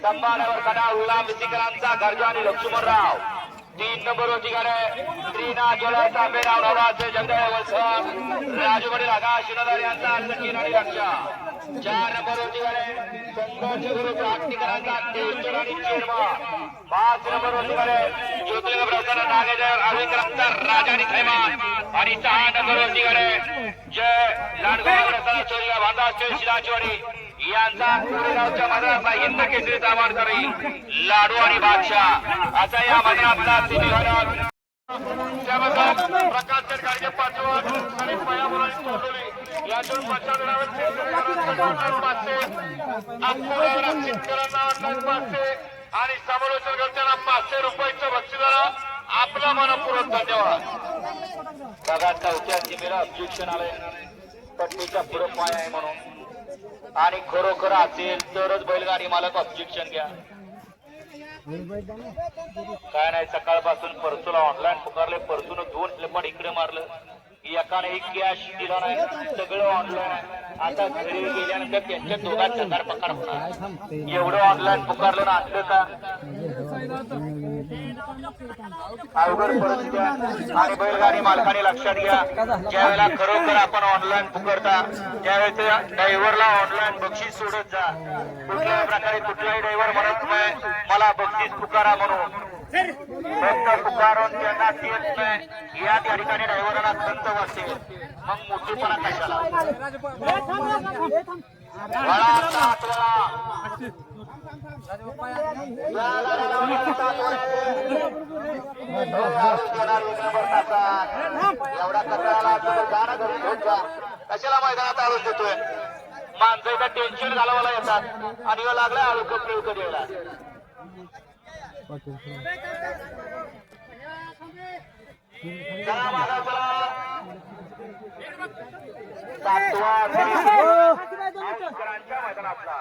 संभाळ्यावर कडा उल्ला मिसिकरांचा गर्जा आणि लक्ष्मणराव 3 नंबरवरची गाडी श्रीनाथ जोलाचा बेराव नवराचे जगदळे वलसर राजवडील आकाश शिरोदार यांचा सचिन आणि रक्षा 4 नंबरवरची गाडी संतोष गुरु प्राप्तिकरांचा देवचर आणि चेरमा 5 नंबरवरची गाडी ज्योतिर्लिंग प्रसन्न नागेश्वर अविक्रमचा राजा आणि थैमान आणि 6 नंबरवरची गाडी जय लाडगाव रसाला चोरीला बांधा शिलाचवाडी यांचा कोरेगावच्या मैदानाचा हिंद केसरीचा मानकरी लाडू आणि बादशाह असा या मैदानातला तिन्ही घालून प्रकाश गाडगे पाचवड आणि पयामुरांनी तोडली यातून 500 आणि समालोचन करताना 500 रुपयाचं बक्षीस आपला मनपूर्वक धन्यवाद. बघा चौथ्या जिमेला ऑब्जेक्शन आलंय पट्टीचा पुढे पाय आहे म्हणून आणि खरोखर असेल तरच बैलगाडी मालक ऑब्जेक्शन घ्या. काय नाही सकाळपासून परसूला ऑनलाईन पुकारले परसून 2 पण इकडे मारलं एकाने एक कॅश दिला नाही सगळं ऑनलाईन. आता घरी गेल्यानंतर त्यांच्या दोघात हजार पकार होणार एवढं ऑनलाईन पुकारलं ना असलं का अवघड परिस्थिती. आणि बैलगाडी मालकाने लक्षात घ्या ज्यावेळेला खरोखर आपण ऑनलाईन पुकारता त्यावेळेस ड्रायव्हरला ऑनलाईन बक्षीस सोडत जा. कुठल्याही प्रकारे कुठलाही ड्रायव्हर म्हणत नाही मला बक्षीस पुकारा म्हणून फक्त पुकारून त्यांना देत नाही या त्या ठिकाणी ड्रायव्हरला खंत वाटते मग मोठेपणा कशाला. एवढा कचरा कशाला मैदानात आळूच देतोय माणसं इथं टेन्शन घालवायला येतात आणि लागला आळू प्रयोग करायला. मैदानातला